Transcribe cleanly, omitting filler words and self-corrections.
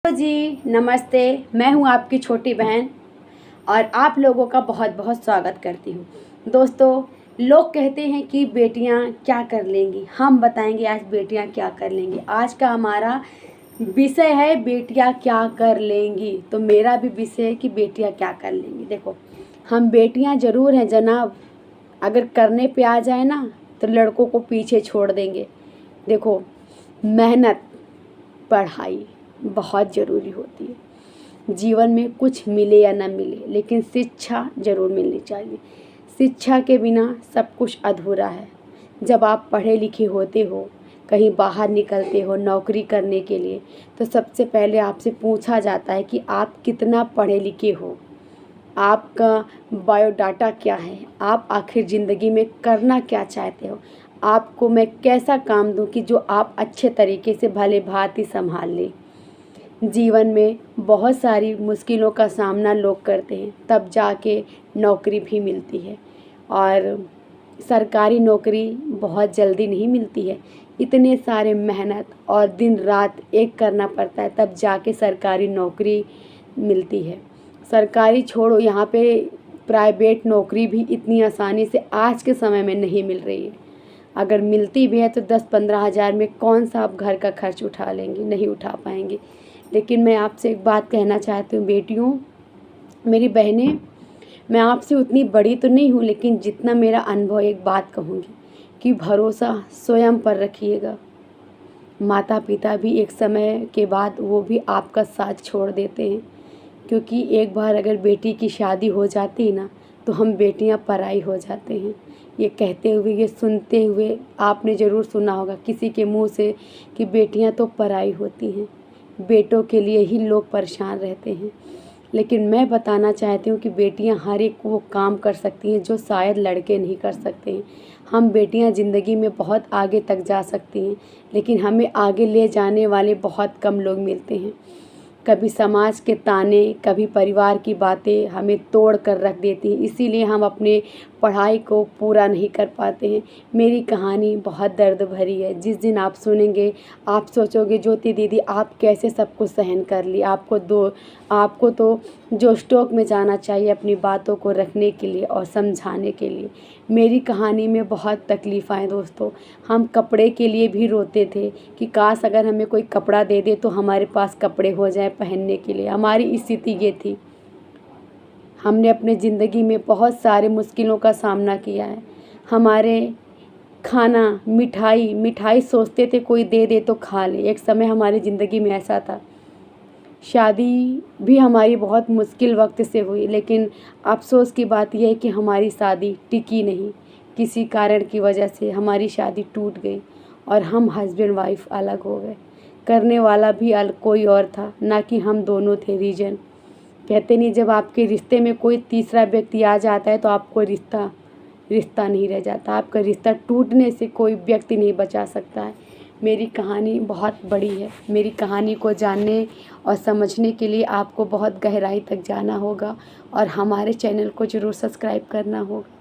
Hello जी, नमस्ते। मैं हूं आपकी छोटी बहन और आप लोगों का बहुत बहुत स्वागत करती हूं। दोस्तों, लोग कहते हैं कि बेटियां क्या कर लेंगी। हम बताएंगे आज बेटियां क्या कर लेंगी। आज का हमारा विषय है बेटियां क्या कर लेंगी। तो मेरा भी विषय है कि बेटियां क्या कर लेंगी। देखो, हम बेटियां ज़रूर हैं जनाब, अगर करने पे आ जाए ना तो लड़कों को पीछे छोड़ देंगे। देखो, मेहनत, पढ़ाई बहुत ज़रूरी होती है। जीवन में कुछ मिले या ना मिले, लेकिन शिक्षा ज़रूर मिलनी चाहिए। शिक्षा के बिना सब कुछ अधूरा है। जब आप पढ़े लिखे होते हो, कहीं बाहर निकलते हो नौकरी करने के लिए, तो सबसे पहले आपसे पूछा जाता है कि आप कितना पढ़े लिखे हो, आपका बायोडाटा क्या है, आप आखिर ज़िंदगी में करना क्या चाहते हो, आपको मैं कैसा काम दूं कि जो आप अच्छे तरीके से भले भांति संभाल लें। जीवन में बहुत सारी मुश्किलों का सामना लोग करते हैं, तब जाके नौकरी भी मिलती है। और सरकारी नौकरी बहुत जल्दी नहीं मिलती है। इतने सारे मेहनत और दिन रात एक करना पड़ता है, तब जाके सरकारी नौकरी मिलती है। सरकारी छोड़ो, यहाँ पे प्राइवेट नौकरी भी इतनी आसानी से आज के समय में नहीं मिल रही है। अगर मिलती भी है तो 10-15 हज़ार में कौन सा आप घर का खर्च उठा लेंगे, नहीं उठा पाएंगे। लेकिन मैं आपसे एक बात कहना चाहती हूँ बेटियों, मेरी बहनें, मैं आपसे उतनी बड़ी तो नहीं हूँ, लेकिन जितना मेरा अनुभव, एक बात कहूँगी कि भरोसा स्वयं पर रखिएगा। माता पिता भी एक समय के बाद वो भी आपका साथ छोड़ देते हैं, क्योंकि एक बार अगर बेटी की शादी हो जाती है ना, तो हम बेटियां पराई हो जाते हैं। ये कहते हुए, ये सुनते हुए आपने ज़रूर सुना होगा किसी के मुंह से कि बेटियां तो पराई होती हैं, बेटों के लिए ही लोग परेशान रहते हैं। लेकिन मैं बताना चाहती हूँ कि बेटियां हर एक वो काम कर सकती हैं जो शायद लड़के नहीं कर सकते हैं। हम बेटियां ज़िंदगी में बहुत आगे तक जा सकती हैं, लेकिन हमें आगे ले जाने वाले बहुत कम लोग मिलते हैं। कभी समाज के ताने, कभी परिवार की बातें हमें तोड़ कर रख देती हैं, इसीलिए हम अपने पढ़ाई को पूरा नहीं कर पाते हैं। मेरी कहानी बहुत दर्द भरी है। जिस दिन आप सुनेंगे, आप सोचोगे ज्योति दीदी आप कैसे सब कुछ सहन कर ली। आपको तो जो स्टॉक में जाना चाहिए अपनी बातों को रखने के लिए और समझाने के लिए। मेरी कहानी में बहुत तकलीफ़ आए दोस्तों। हम कपड़े के लिए भी रोते थे कि काश अगर हमें कोई कपड़ा दे दे तो हमारे पास कपड़े हो जाए पहनने के लिए। हमारी स्थिति ये थी। हमने अपने ज़िंदगी में बहुत सारे मुश्किलों का सामना किया है। हमारे खाना, मिठाई सोचते थे कोई दे दे तो खा ले। एक समय हमारी ज़िंदगी में ऐसा था। शादी भी हमारी बहुत मुश्किल वक्त से हुई, लेकिन अफसोस की बात यह है कि हमारी शादी टिकी नहीं। किसी कारण की वजह से हमारी शादी टूट गई और हम हस्बैंड वाइफ अलग हो गए। करने वाला भी कोई और था, ना कि हम दोनों थे। रीजन कहते नहीं, जब आपके रिश्ते में कोई तीसरा व्यक्ति आ जाता है तो आपको रिश्ता नहीं रह जाता। आपका रिश्ता टूटने से कोई व्यक्ति नहीं बचा सकता है। मेरी कहानी बहुत बड़ी है। मेरी कहानी को जानने और समझने के लिए आपको बहुत गहराई तक जाना होगा और हमारे चैनल को ज़रूर सब्सक्राइब करना होगा।